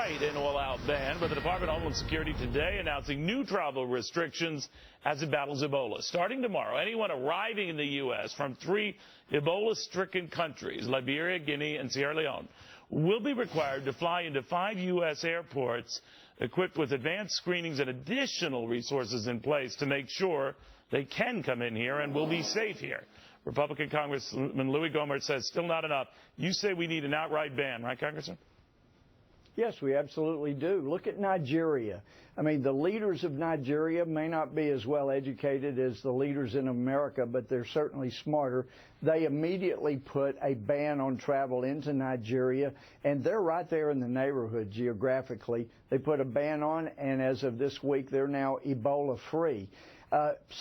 fight an all-out ban, but the Department of Homeland Security today announcing new travel restrictions as it battles Ebola. Starting tomorrow, anyone arriving in the U.S. from 3 Ebola-stricken countries, Liberia, Guinea, and Sierra Leone, will be required to fly into 5 U.S. airports equipped with advanced screenings and additional resources in place to make sure they can come in here and will be safe here. Republican Congressman Louie Gohmert says still not enough. You say we need an outright ban, right, Congressman? Yes, we absolutely do. Look at Nigeria. I mean, the leaders of Nigeria may not be as well educated as the leaders in America, but they're certainly smarter. They immediately put a ban on travel into Nigeria, and they're right there in the neighborhood geographically. They put a ban on, and as of this week, they're now Ebola-free.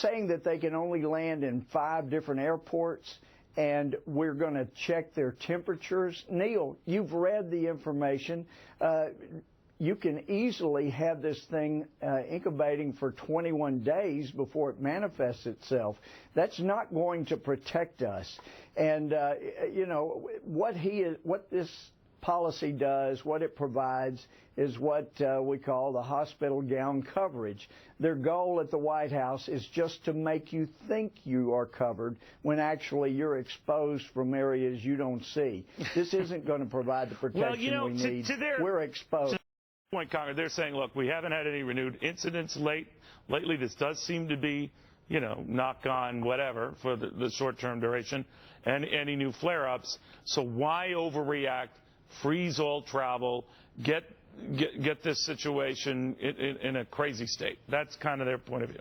Saying that they can only land in 5 different airports and we're going to check their temperatures. Neil, you've read the information. You can easily have this thing incubating for 21 days before it manifests itself. That's not going to protect us. And, you know, what this policy does, what it provides, is what we call the hospital gown coverage. Their goal at the White House is just to make you think you are covered when actually you're exposed from areas you don't see. This isn't going to provide the protection we need. We're exposed. To their point, Congress, they're saying, look, we haven't had any renewed incidents lately. This does seem to be, you know, knock on whatever for the short-term duration, and any new flare-ups. So why overreact? Freeze all travel, get this situation in a crazy state. That's kind of their point of view.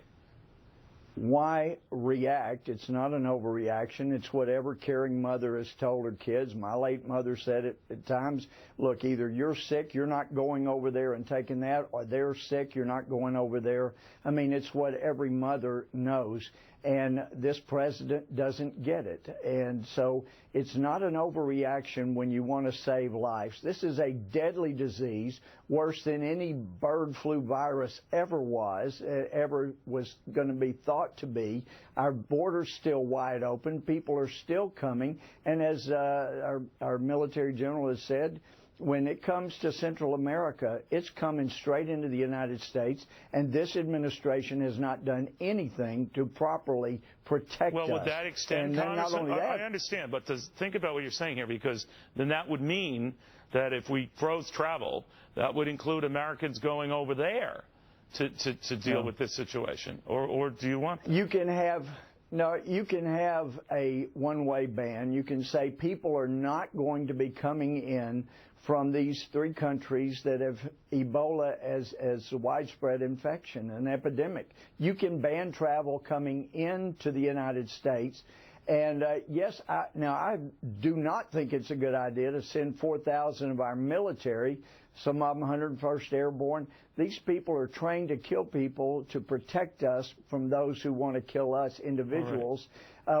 Why react? It's not an overreaction. It's whatever caring mother has told her kids. My late mother said it at times, look, either you're sick, you're not going over there and taking that, or they're sick, you're not going over there. I mean, it's what every mother knows. And this president doesn't get it. And so it's not an overreaction when you want to save lives. This is a deadly disease, worse than any bird flu virus ever was going to be thought to be. Our border's still wide open. People are still coming. And as our military general has said, when it comes to Central America, it's coming straight into the United States, and this administration has not done anything to properly protect us. Well, would that extend, Congressman? I understand, but think about what you're saying here, because then that would mean that if we froze travel, that would include Americans going over there to deal with this situation. Or do you want that? You can have a one-way ban. You can say people are not going to be coming in from these 3 countries that have Ebola as a widespread infection, an epidemic. You can ban travel coming into the United States. And yes, I do not think it's a good idea to send 4,000 of our military, some of them 101st Airborne. These people are trained to kill people, to protect us from those who want to kill us, individuals.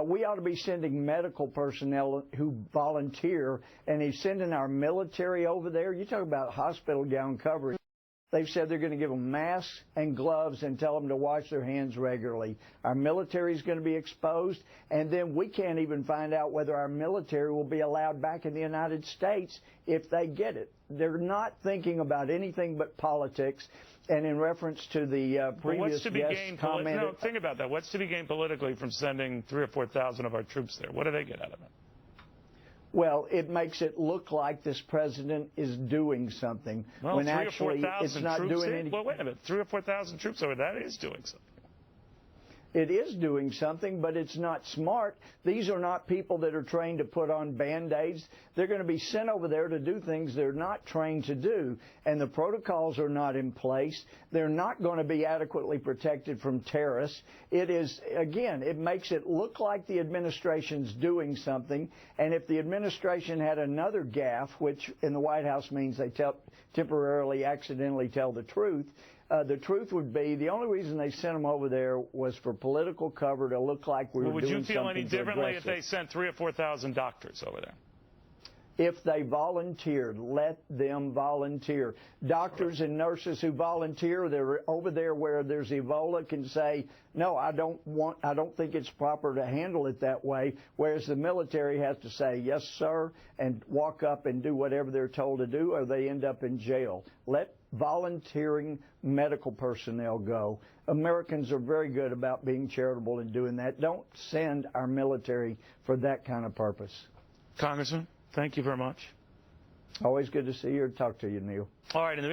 We ought to be sending medical personnel who volunteer, and he's sending our military over there. You talk about hospital gown coverage. They've said they're going to give them masks and gloves and tell them to wash their hands regularly. Our military is going to be exposed, and then we can't even find out whether our military will be allowed back in the United States if they get it. They're not thinking about anything but politics. And in reference to the previous guest comment, no, think about that. What's to be gained politically from sending 3,000 or 4,000 of our troops there? What do they get out of it? Well, it makes it look like this president is doing something when actually it's not doing anything. Well, wait a minute. 3,000 or 4,000 troops over there, that is doing something. It is doing something, but it's not smart. These are not people that are trained to put on Band-Aids. They're going to be sent over there to do things they're not trained to do, and the protocols are not in place. They're not going to be adequately protected from terrorists. It is, again, it makes it look like the administration's doing something, and if the administration had another gaffe, which in the White House means they temporarily, accidentally tell the truth would be the only reason they sent them over there was for political cover to look like we were doing something. Would you feel any differently if they sent 3,000 or 4,000 doctors over there? If they volunteered, let them volunteer. Doctors and nurses who volunteer, they're over there where there's Ebola, can say, no, I don't think it's proper to handle it that way, whereas the military has to say, yes, sir, and walk up and do whatever they're told to do, or they end up in jail. Let volunteering medical personnel go. Americans are very good about being charitable and doing that. Don't send our military for that kind of purpose. Congressman, thank you very much. Always good to see you or talk to you, Neil. All right, in the